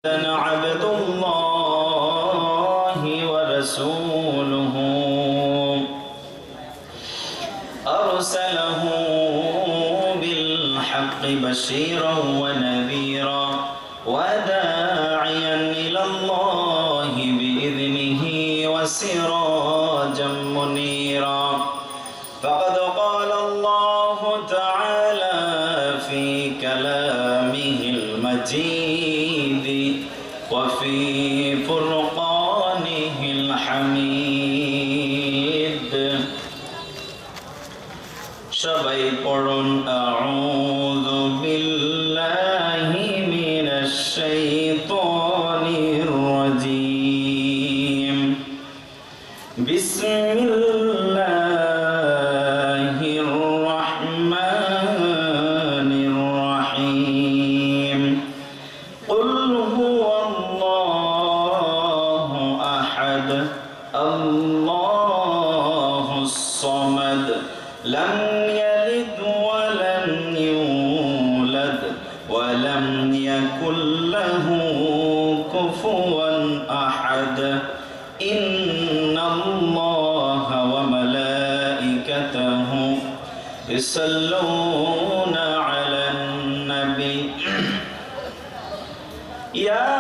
عبد الله ورسوله أرسله بالحق بشيرا ونذيرا وداعيا إلى الله بإذنه وسراجا منيرا فقد قال الله تعالى في كلامه المجيد وفي فرقانه الحميد সবাই পড়ুন আউযু বিল্লাহি মিনাশ শাইতানির রাজীম বিসমিল্লাহির রাহমানির রাহিম কুল হুয়াল্লাহু আহাদ আল্লাহুস সামাদ লাম يلد ولم يولد ولم يكن له كفوا أحد إن الله وملائكته يصلون على النبي يا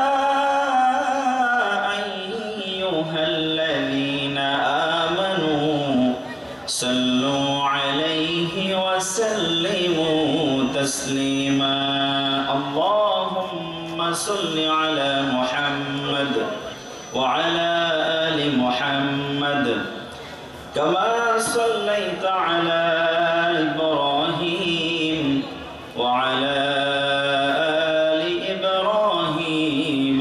أيها الذين آمنوا صلوا عليه وسلموا تسليما اللهم صل على محمد وعلى آل محمد كما صليت على إبراهيم وعلى آل إبراهيم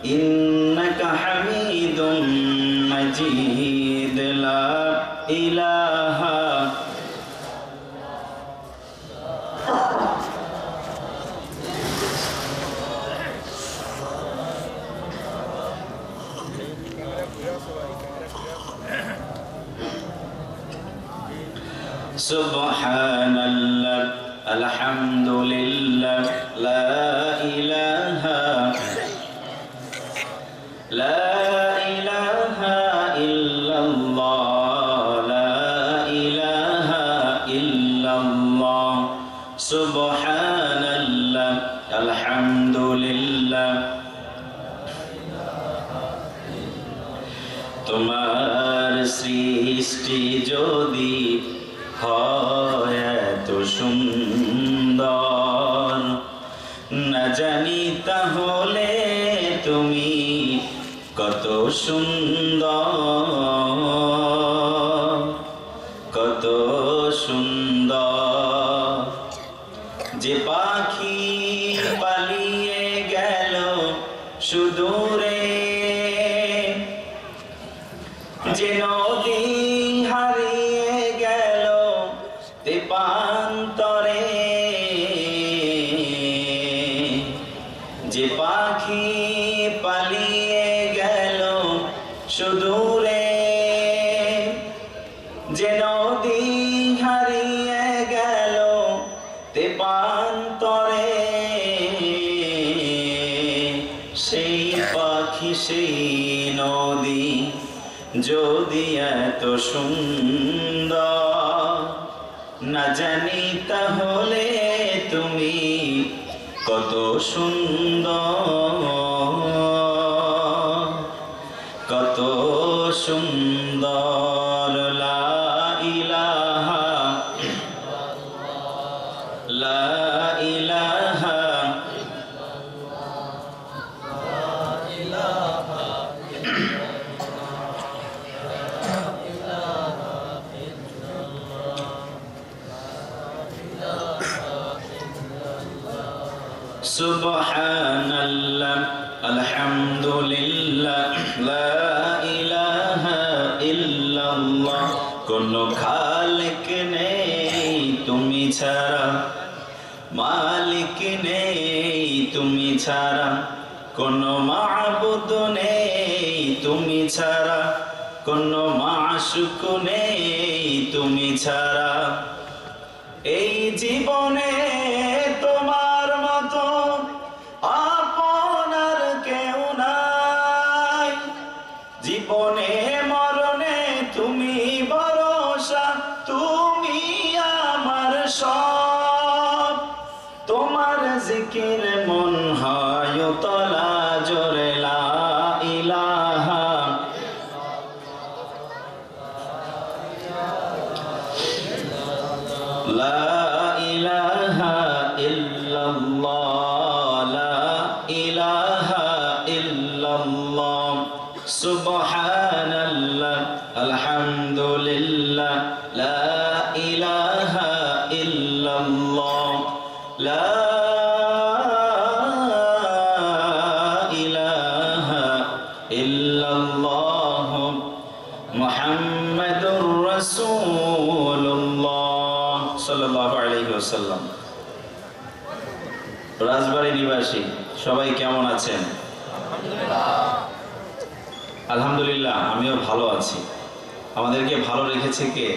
إنك حميد مجيد لا إله سبحان الله الحمد لله لا إله إلا الله لا إله إلا الله سبحان الله الحمد لله তোমার সৃষ্টি যদি হয় এত সুন্দর না জানি তাহলে তুমি কত সুন্দর কত সুন্দর যে পাখি পালিয়ে গেল সুদূরে যে নদী হারিয়ে গেল তেপান্তরে যে পাখি পালিয়ে গেল সুদূরে যে নদী হারিয়ে গেল তেপান্তরে সেই পাখি সেই নদী যদি এত সুন্দর না জানি তাহলে তুমি কত সুন্দর কত সুন্দর লা ইলাহা লা ইলাহা سبحان الله الحمد لله لا إله إلا الله কোনো খালিক নেই তুমি ছাড়া মালিক নেই তুমি ছাড়া কোনো মাবুদ নেই তুমি ছাড়া কোনো মাশুক নেই তুমি ছাড়া এই জীবনে তোমার মতো আপন ইলাহা ইল্লাল্লাহ সুবহানাল্লাহ আলহামদুলিল্লাহ লা ইলাহা ইল্লাল্লাহ লা ইলাহা ইল্লাল্লাহ মুহাম্মাদুর রাসূলুল্লাহ সাল্লাল্লাহু আলাইহি ওয়াসাল্লাম। রাজবাড়ী নিবাসী সবাই কেমন আছেন? আলহামদুলিল্লাহ, আমিও ভালো আছি। আমাদেরকে ভালো রেখেছে কে?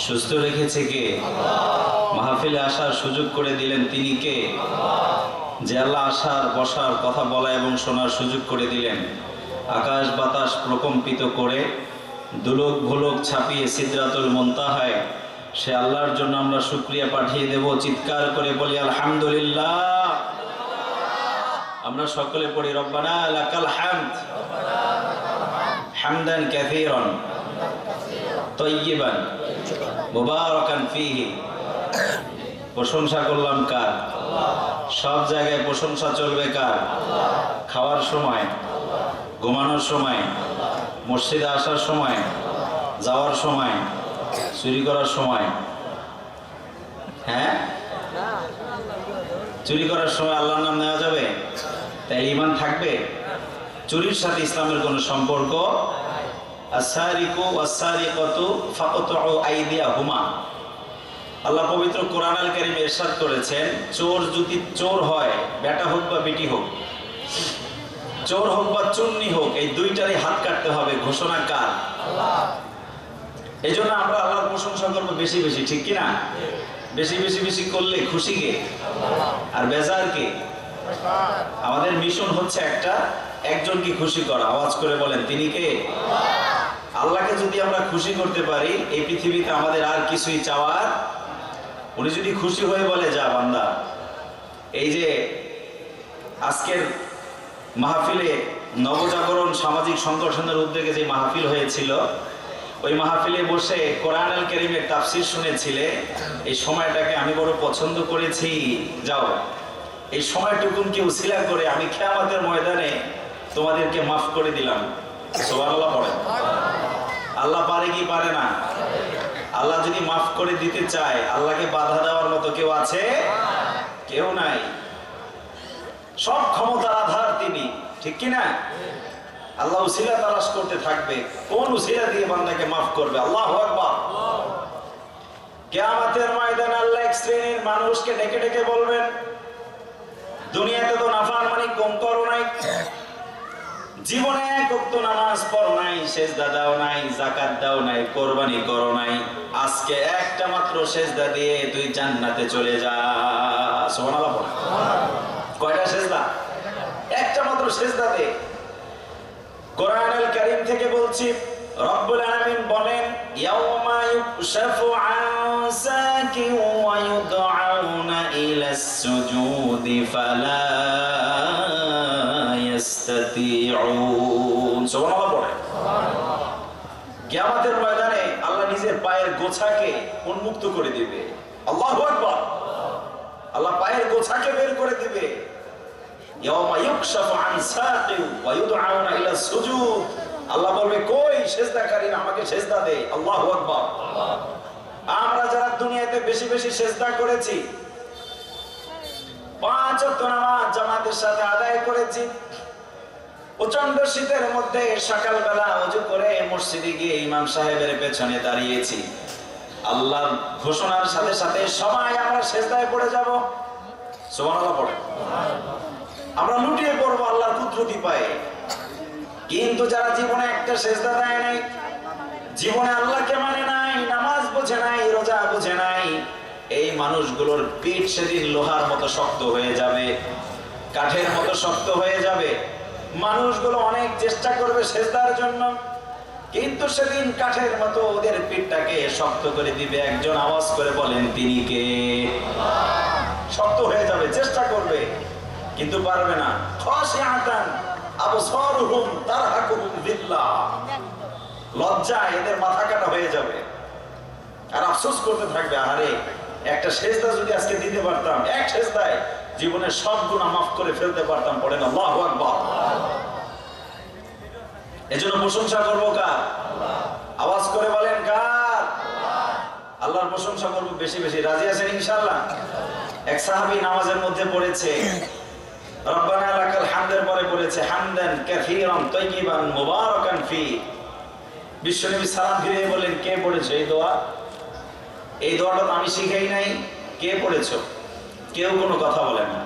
সুস্থ রেখেছে কে? মাহফিলে আসার সুযোগ করে দিলেন তিনি কে? যে আল্লাহ আসার, বসার, কথা বলা এবং শোনার সুযোগ করে দিলেন, আকাশ বাতাস প্রকম্পিত করে দুলক ভুলক ছাপিয়ে সিদরাতুল মুনতাহায় সে আল্লাহর জন্য আমরা শুকরিয়া পাঠিয়ে দেব। চিৎকার করে বলি আলহামদুলিল্লাহ। আমরা সকলে পড়ি রব্বানা লাকাল হামদ হামদান কাসীরান তাইয়িবান মুবারাকান ফীহি। প্রশংসা করলাম কার? সব জায়গায় প্রশংসা চলবে কার? খাওয়ার সময়, ঘুমানোর সময়, মসজিদে আসার সময়, যাওয়ার সময়, চুরি করার সময়। হ্যাঁ, চুরি করার সময় আল্লাহর নাম নেওয়া যাবে? তাই ঈমান থাকবে? চুরির সাথে ইসলামের কোনো সম্পর্ক? আস-সারিকু ওয়াস-সারিকাতু ফাকতুউ আইদিয়াহুমা। আল্লাহ পবিত্র কোরআন আল কারীমে ইরশাদ করেছেন, চোর যদি চোর হয়, বেটা হোক বা বেটি হোক, চোর হোক বা চুন্নি হোক, এই দুইটারই হাত কাটতে হবে। ঘোষণা কার? আল্লাহ। এই জন্য আমরা আল্লাহর প্রশংসা করবো বেশি বেশি, ঠিক কিনা? বেশি বেশি বেশি করলে খুশি কে আর বেজার কে? আমাদের মিশন হচ্ছে একটা, একজনকে খুশি করা। আওয়াজ করে বলেন, তিনি কে? আল্লাহকে যদি আমরা খুশি করতে পারি, এই পৃথিবীতে আমাদের আর কিছুই চাওয়ার। উনি যদি খুশি হয়ে বলে, যা বান্দা, এই যে আজকের মাহফিলে নবজাগরণ সামাজিক সংগঠনের উদ্যোগে যে মাহফিল হয়েছিল, ওই মাহফিলে বসে কোরআন আল কারীমের তাফসীর শুনেছিলে, এই সময়টাকে আমি বড় পছন্দ করেছি। যাও, এই সময়টুকুনকে উসিলা করে আমি কিয়ামতের ময়দানে তোমাদেরকে মাফ করে দিলাম। সুবহানাল্লাহ পড়ে। আল্লাহ পারে কি পারে না? আল্লাহ যদি মাফ করে দিতে চায়, আল্লাহকে বাধা দেওয়ার মতো কেউ আছে? কেউ নাই। সব ক্ষমতার আধার তিনি, ঠিক কিনা? আল্লাহ উসিলা তালাশ করতে থাকবে, কোন উসিলা দিয়ে বান্দাকে মাফ করবে। আল্লাহু আকবার। কিয়ামতের ময়দানে আল্লাহ এক শ্রেণীর মানুষকে ডেকে ডেকে বলবেন, দুনিয়াতে তো নাফরমানি কম করো নাই, জীবনে এক ওয়াক্ত নামাজ পড়ো নাই, সেজদা দাও নাই, যাকাত দাও নাই, কোরবানি করো নাই, আজকে একটা মাত্র সেজদা দিয়ে তুই জান্নাতে চলে যা। সুবহানাল্লাহ পড়ো। কয়টা সেজদা? একটা মাত্র সেজদা দে। কোরআন আল কারীম থেকে বলছি, রব্বুল আলামিন বলেন, ইয়াউমা ইউকশাফু আন সাকিন ওয়া ইউদআউনা ইলাস সুজুদি ফালা ইস্তাতিউন। সুবহানাল্লাহ পড়ে। কিয়ামতের ময়দানে আল্লাহ নিজের পায়ের গোছাকে উন্মুক্ত করে দিবে। আল্লাহু আকবার। আল্লাহ পায়ের গোছাকে বের করে দিবে। ইয়াউমা ইউকশাফু আন সাকিন ওয়া ইউদআউনা ইলাস সুজুদ। আল্লাহ বলবে, কই সেজদাকারীরা, আমাকে সেজদা দে। আল্লাহু আকবার। আমরা যারা দুনিয়াতে বেশি বেশি সেজদা করেছি, 5 ওয়াক্ত নামাজ জামাতের সাথে আদায় করেছি, প্রচন্ড শীতের মধ্যে সকালবেলা ওযু করে মসজিদে গিয়ে ইমাম সাহেবের পেছনে দাঁড়িয়েছি, আল্লাহর ঘোষণার সাথে সাথে সবাই আমরা সেজদায় পড়ে যাব। সুবহানাল্লাহ পড়ে। আমরা লুটিয়ে পড়বো আল্লাহর কুদরতি পায়ে। কিন্তু যারা জীবনে একটা সেজদা দেয় নাই, জীবনে আল্লাহকে মানে নাই, নামাজ বোঝে নাই, রোজা বোঝে নাই, এই মানুষগুলোর পিঠ সেদিন লোহার মতো শক্ত হয়ে যাবে, কাঠের মতো শক্ত হয়ে যাবে। মানুষগুলো অনেক চেষ্টা করবে সেজদার জন্য, কিন্তু সেদিন কাঠের মতো ওদের পিঠটাকে শক্ত করে দিবে একজন। আওয়াজ করে বলেন, তিনি কে? শক্ত হয়ে যাবে, চেষ্টা করবে কিন্তু পারবে না। খাশিআতান আবসারুহুম তারহাকুহুম যিল্লাহ। লজ্জায় এদের মাথা কাটা হয়ে যাবে আর আফসোস করতে থাকবে, আরে একটা সেজদা যদি আজকে দিতে পারতাম, এক সেজদায় জীবনের সব গুনাহ মাফ করে ফেলতে পারতাম। পড়েন আল্লাহু আকবার। এজন্য প্রশংসা করব কার? আওয়াজ করে বলেন কার? আল্লাহর প্রশংসা করব বেশি বেশি। রাজি আছেন ইনশাআল্লাহ? এক সাহাবী নামাজের মধ্যে পড়েছে রব্বানা লাকাল হামদের পরে পড়েছে হামদান কাসীরান তাইয়িবান মুবারাকান ফি। বিশ্বনবী সালাম ফিরিয়ে বলেন, কে পড়েছে এই দোয়া? এই দোয়াটা তো আমি শিখাই নাই, কে পড়েছো? কেউ কোনো কথা বলে না।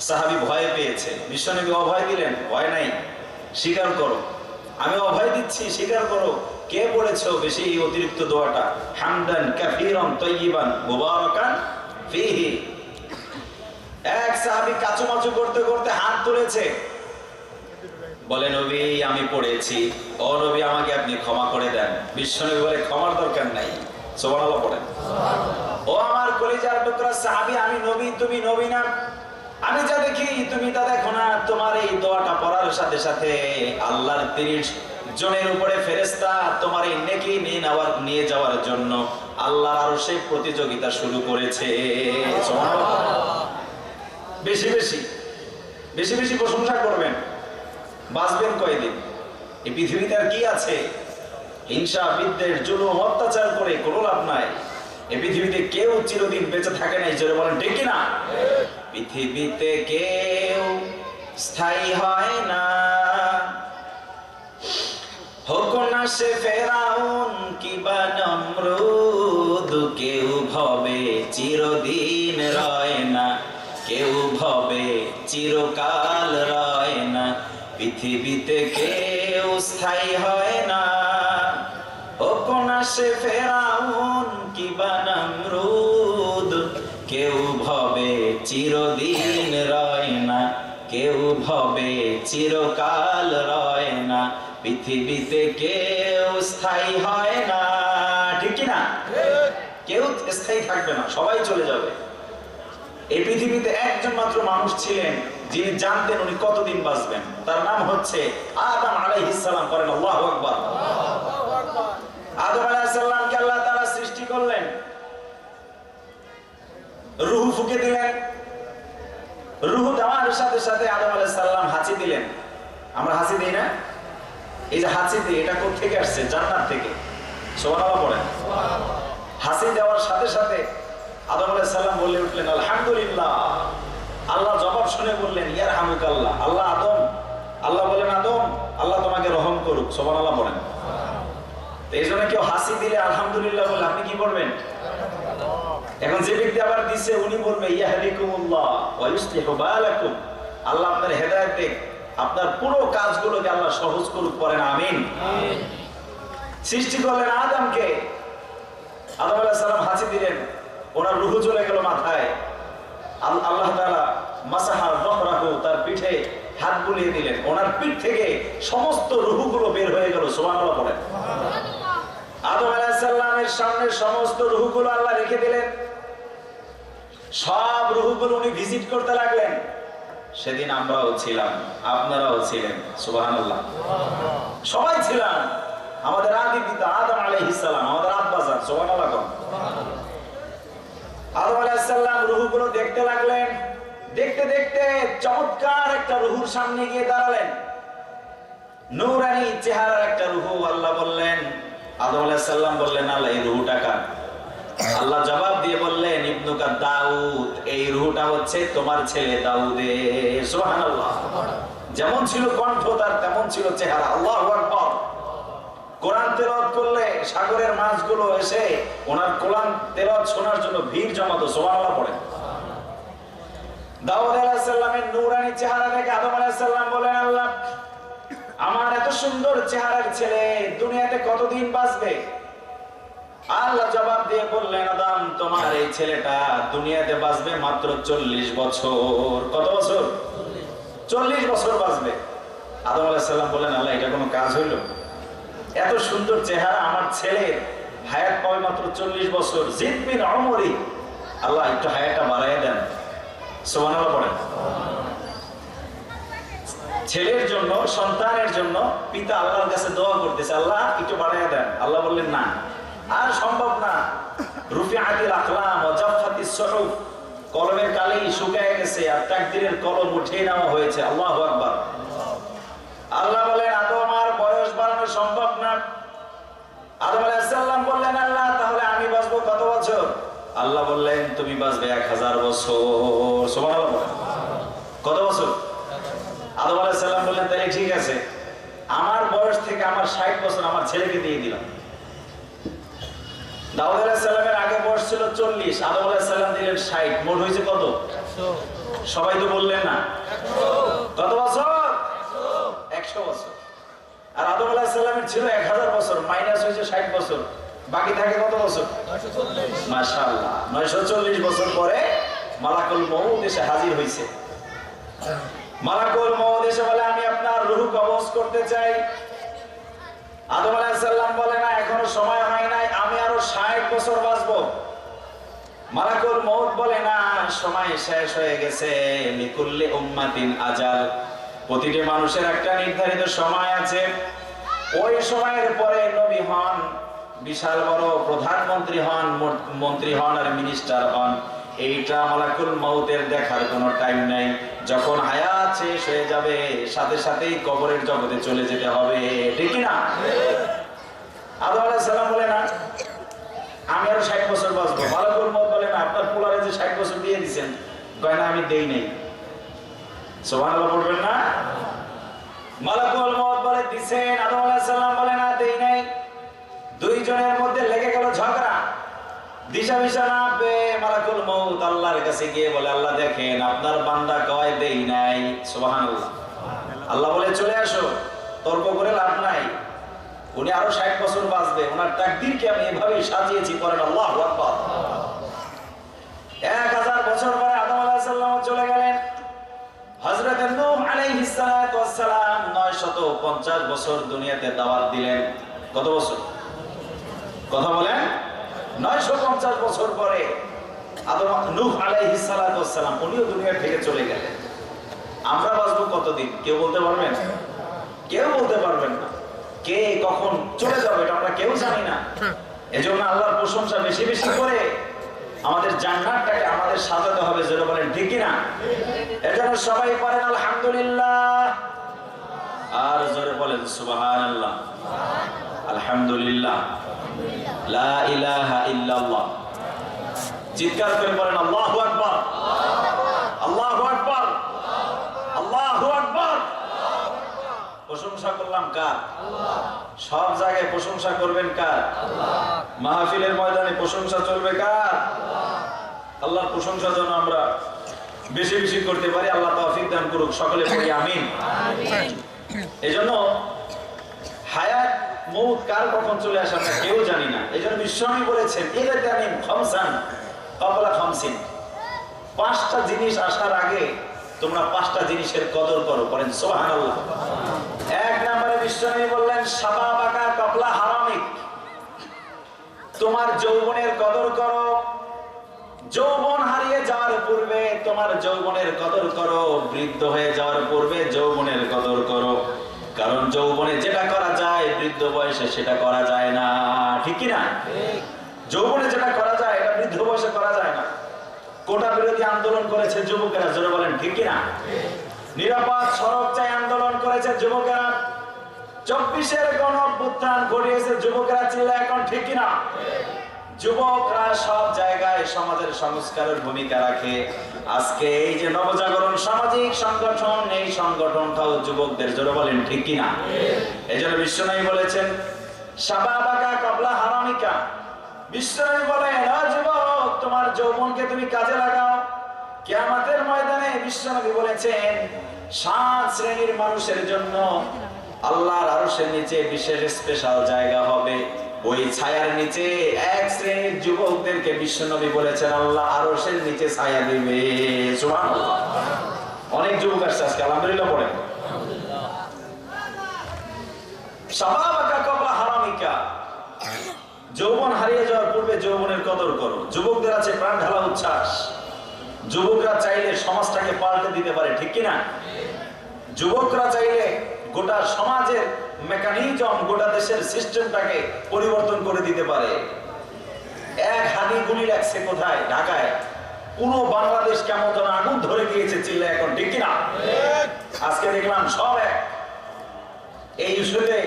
সাহাবী ভয় পেয়েছে, বিশ্বনবী অভয় দিলেন, ভয় নাই, স্বীকার করো, আমি অভয় দিচ্ছি, স্বীকার করো, কে পড়েছো বেশি এই অতিরিক্ত দোয়াটা? হামদান কাসীরান তাইয়িবান মুবারাকান ফিহি। এক সাহাবী কাচুমাচু করতে করতে হাত তুলেছে, বলে নবী আমি পড়েছি, ও নবী আমাকে আপনি ক্ষমা করে দেন। বিশ্বনবী বলে ক্ষমার দরকার নাই, সুবহানাল্লাহ পড়েন। ও আমার কলিজার টুকরা সাহাবী, আমি নবী তুমি নবী না, আমি যা দেখি তুমি তা দেখো না। তোমার এই দোয়াটা পড়ার সাথে সাথে আল্লাহর 30 জনের উপরে ফেরেশতা তোমার এই নেকি নিয়ে যাওয়ার জন্য আল্লাহর আরশে প্রতিযোগিতা শুরু করেছে। সুবহানাল্লাহ। বেশি বেশি বেশি বেশি প্রশংসা করবেন। বাঁচবেন কয়দিন? এই পৃথিবীতে আর কি আছে? হিংসা বিদ্বেষ জুলুম অত্যাচার করে কোনো লাভ নাই। এই পৃথিবীতে কেউ চিরদিন বেঁচে থাকে না, জোরে বলেন ঠিক কি না? পৃথিবীতে কেউ স্থায়ী হয় না, হোক না সে ফেরাউন কিবা নমরুদ। কেউ ভবে চিরদিন রয় না, কেউ ভবে চিরকাল রয় না। পৃথিবীতে কেউ স্থায়ী হয় না, হোক না সে ফেরাউন কিবা নমরুদ। কেউ ভবে চিরদিন রয় না, কেউ ভবে চিরকাল রয় না। পৃথিবীতে কেউ স্থায়ী হয় না, ঠিক কি না? কেউ স্থায়ী থাকবে না, সবাই চলে যাবে। এই পৃথিবীতে একজন মাত্র মানুষ ছিলেন যিনি জানতেন উনি কতদিন বাঁচবেন, তার নাম হচ্ছে আদম আলাইহিস সালাম। করেন আল্লাহু আকবার। আদম আলাইহিস সালামকে আল্লাহ তাআলা সৃষ্টি করলেন, রূহ ফুঁকে দিলেন। রূহ দেওয়ার সাথে সাথে আদম আলাইহিস সালাম হাঁচি দিলেন। আমরা হাঁচি দিই না? এই যে হাঁচি দিই, এটা কোথা থেকে আসছে? জান্নাত থেকে। সুবহানাল্লাহ পড়েন। হাঁচি দেওয়ার সাথে সাথে আদম আলাইহিস সালাম বলে উঠলেন আলহামদুলিল্লাহ। আল্লাহ জবাব শুনে বললেন ইয়ারহামুকাল্লাহ। আল্লাহ আদম, আল্লাহ বলেন আদম আল্লাহ তোমাকে রহম করুক। সুবহানাল্লাহ পড়েন। এই জন্য কেউ হাসি দিলে আলহামদুলিল্লাহ বলে আপনি কি করবেন? এখন যে ব্যক্তি আবার দিছে উনি বলবে ইয়াহদিকুমুল্লাহ ওয়া ইউসলিহু বালাকুম। আল্লাহ আপনার হেদায়েত দেখ, আপনার পুরো কাজগুলোকে আল্লাহ সহজ করুক। পড়েন আমিন। সৃষ্টি করলেন আদমকে, আদম আলাইহিস সালাম হাসি দিলেন, ওনার রূহ চলে গেল মাথায়। আল্লাহ তাআলা মাসাহা যহরাহু, তার পিঠে হাত বুলিয়ে দিলেন, ওনার পিঠ থেকে সমস্ত রূহগুলো বের হয়ে গেল। সুবহানাল্লাহ পড়েন। আদম আলাইহিস সালামের সামনে সমস্ত রূহগুলো আল্লাহ রেখে দিলেন, সব রূহগুলো উনি ভিজিট করতে লাগলেন। সেদিন আমরাও ছিলাম, আপনারাও ছিলেন। সুবহানাল্লাহ। সবাই ছিলাম। আমাদের আদি পিতা আদম আলাইহিস সালাম, আমাদের আব্বা জান। সুবহানাল্লাহ। আদম আলাইহিস সালাম রূহগুলো দেখতে লাগলেন। দেখতে দেখতে চমৎকার একটা রূহুর সামনে গিয়ে দাঁড়ালেন, নূরানি চেহারার একটা রূহ। আল্লাহ বললেন, আদম আলাইহিস সালাম বললেন আল্লাহ এই রূহটা কার? আল্লাহ জবাব দিয়ে বললেন ইবনুকা দাউদ, এই রূহটা হচ্ছে তোমার ছেলে দাউদের। সুবহানাল্লাহ। যেমন ছিল কণ্ঠ তার তেমন ছিল চেহারা। আল্লাহু আকবার। কোরআন তেলাওয়াত করলে সাগরের মাছগুলো এসে ওনার কোরআন তেলাওয়াত শোনার জন্য ভিড় জমাতো। সুবহানাল্লাহ পড়ে। দাউদ আলাইহিস সালামের নূরানি চেহারা দেখে আদম আলাইহিস সালাম বলেন আল্লাহ আমার এত সুন্দর চেহারার ছেলে দুনিয়াতে কতদিন বাঁচবে? আল্লাহ জবাব দিয়ে বললেন আদম তোমার এই ছেলেটা দুনিয়াতে বাঁচবে মাত্র 40 বছর। কত বছর? 40 বছর বাঁচবে। আদম আলাইহিস সালাম বললেন আল্লাহ এটা কোনো কাজ হইল? এত সুন্দর চেহারা আমার ছেলের হায়াত পাবে মাত্র 40 বছর। জিদ বিন উমরি, আল্লাহ একটু হায়াতটা বাড়াইয়া দেন। সুবহানাল্লাহ পড়েন। ছেলের জন্য, সন্তানের জন্য পিতা আল্লাহর কাছে দোয়া করতেছে আল্লাহ একটু বাড়াইয়া দেন। আল্লাহ বললেন না, আর সম্ভব না। রুফিআতিল আকলাম ওয়া জাফফাতিস সুহুফ, কলমের কালি শুকায় গেছে আর তাকদীরের কলম উঠিয়ে নেওয়া হয়েছে। আল্লাহু আকবার। আল্লাহ বলেন আদম আর বয়স বাড়ানো সম্ভব না। আদম আলাইহিস সালাম বললেন আল্লাহ তাহলে আমি বাঁচবো কত বছর? আল্লাহ বললেন তুমি বাঁচবে 1000 বছর। সুবহানাল্লাহ। কত বছর? আদম আলাইহিস সালাম বললেন তাহলে ঠিক আছে, আমার বয়স থেকে আমার 60 বছর আমার ছেলেকে দিয়ে দিলাম। দাউদ আলাইহিস সালামের আগে বয়স ছিল 40, আদম আলাইহিস সালাম দিলেন 60, মোট হয়েছে কত? 100। সবাই তো বললেন না 100। কত বছর? 100 বছর। আর আদম আলাইহিস সালামের ছিল 1000 বছর, মাইনাস হয়েছে 60 বছর, বাকি থাকে কত বছর? 940। মাশাআল্লাহ, 940 বছর পরে মালাকুল মউত এসে হাজির হয়েছে। মালাকুল মউত এসে বলে আমি আপনার রূহ কবজ করতে চাই। আদম আলাইহিস সালাম বলে না এখনো সময় হয় নাই, আমি আরো 60 বছর বাঁচবো। মালাকুল মউত বলে না সময় শেষ হয়ে গেছে। লিকুল্লি উম্মাতিন আজাল, প্রতিটি মানুষের একটা নির্ধারিত সময় আছে। ওই সময়ের পরে নবী হন, বিশাল বড় প্রধানমন্ত্রী হন, মন্ত্রী হন আর মিনিস্টার হন, এইটা মালাকুল মউতের দেখার কোনো টাইম নাই। যখন হায়াত শেষ হয়ে যাবে সাথে সাথেই কবরের জগতে চলে যেতে হবে, ঠিক না? আদম আলাইহিস সালাম বলে না আমি আরো 60 বছর বাঁচবো। মালাকুল মউত বলে না আপনার পোলারে যে 60 বছর দিয়ে দিয়েছেন, কয় না আমি দেই নাই। সুবহানাল্লাহ বলবেন না? মালাকুল মউত বলে দিছেন, আদম আলাইহিস সালাম বলে না দেই নাই। দুইজনের মধ্যে লেগে গেল ঝগড়া। দিশা মিশা না পেয়ে মালাকুল মউত আল্লাহর কাছে গিয়ে বলে আল্লাহ দেখেন আপনার বান্দা কয় দেই নাই। সুবহানাল্লাহ। আল্লাহ বলে চলে আসো, তর্ক করে লাভ নাই, উনি আরো 60 বছর বাঁচবে, ওনার তাকদীরকে আমি এভাবেই সাজিয়েছি। পড়েন আল্লাহু আকবার। 1000 বছর পরে আদম আলাইহিস সালাম চলে গেলেন। হযরত নূহ আলাইহিস সালাতু ওয়াস সালাম 950 বছর দুনিয়াতে দাওয়াত দিলেন। কত বছর? কথা বলেন। 950 বছর পরে আদম নূহ আলাইহিস সালাতু ওয়াস সালাম উনিও দুনিয়া থেকে চলে গেলেন। আমরা বাঁচবো কতদিন কেউ বলতে পারবেন? কেউ বলতে পারবেন না। কে কখন চলে যাবে এটা আমরা কেউ জানি না। এজন্য আল্লাহর প্রশংসা বেশি বেশি করে আমাদের জান্নাতটাকে আমাদের সাজাতে হবে, যেটা বলেন ঠিক না? এজন্য সবাই পড়েন আলহামদুলিল্লাহ, আর জোরে বলেন সুবহানাল্লাহ, আলহামদুলিল্লাহ, লা ইলাহা ইল্লাল্লাহ। চিৎকার করে বলেন আল্লাহু আকবার, আল্লাহু আকবার, আল্লাহু আকবার। প্রশংসা করলাম কার? আল্লাহ। সব জায়গায় প্রশংসা করবেন কার? আল্লাহ। মাহফিলের ময়দানে প্রশংসা চলবে কার? আল্লাহ। আল্লাহর প্রশংসা যেন আমরা বেশি বেশি করতে পারি, আল্লাহ তৌফিক দান করুক। সকলে পড়ি আমিন। আমিন। এজন্য হায়াত মউত কার কখন চলে আসে আমরা কেউ জানি না। এজন্য বিশ্বনবী বলেছেন ইগতানিম খামসান ক্বাবলা খামসিন, 5টা জিনিস আসার আগে তোমরা 5টা জিনিসের কদর করো। করেন সুবহানাল্লাহ। 1 নম্বরে বিশ্বনবী বললেন শাবাবাকা ক্বাবলা হারামিক, তোমার যৌবনের কদর করো। যৌবন হারিয়ে যাওয়ার পূর্বে তোমার যৌবনের কদর করো, বৃদ্ধ হয়ে যাওয়ার পূর্বে যৌবনের কদর করো। কারণ যৌবনে যেটা করা যায় বৃদ্ধ বয়সে সেটা করা যায় না, ঠিক কি না? যৌবনে যেটা করা যায় এটা বৃদ্ধ বয়সে করা যায় না। কোটা বিরোধী আন্দোলন করেছে যুবকেরা, জোরে বলেন ঠিক কি না? নিরাপদ সড়ক চাই আন্দোলন করেছে যুবকেরা। 24-এর গণ অভ্যুত্থান ঘটিয়েছে যুবকেরা, চিল্লা এখন ঠিক কি না? যুবকরা সব জায়গায় সমাজের সংস্কারের ভূমিকা রাখে। আজকে এই যে নবজাগরণ সামাজিক সংগঠন, এই সংগঠনটাও যুবকদের, জোরে বলেন ঠিক কি না? এইজন্য বিশ্বনবী বলেছেন শাবাবাকা ক্বাবলা হারামিকা। বিশ্বনবী বলেন ও যুবক তোমার যৌবনকে তুমি কাজে লাগাও। কিয়ামতের ময়দানে বিশ্বনবী বলেছেন 7 শ্রেণীর মানুষের জন্য আল্লাহর আরশের নিচে বিশেষ স্পেশাল জায়গা হবে। ওই ছায়ার নিচে 1 শ্রেণীর যুবকদেরকে বিশ্বনবী বলেছেন আল্লাহ আরশের নিচে ছায়া দিবে। সুবহানাল্লাহ। অনেক যুবক আসছে আজকে, আলহামদুলিল্লাহ পড়েন। শাবাবাকা ক্বাবলা হারামিকা, যৌবন হারিয়ে যাওয়ার পূর্বে যৌবনের কদর করো। যুবকদের আছে প্রাণ ঢালা উচ্ছ্বাস, যুবকরা চাইলে সমাজটাকে পাল্টে দিতে পারে, ঠিক কি না? যুবকরা চাইলে গোটা সমাজের মেকানিজম, গোটা দেশের সিস্টেমটাকে পরিবর্তন করে দিতে পারে। 1 হাদি গুলি লাগছে কোথায়? ঢাকায়। পুরো বাংলাদেশ কেমন যেন আগুন ধরে গিয়েছে, চিল্লা এখন ঠিক কিনা? আজকে দেখলাম সব এক এই ইস্যুতে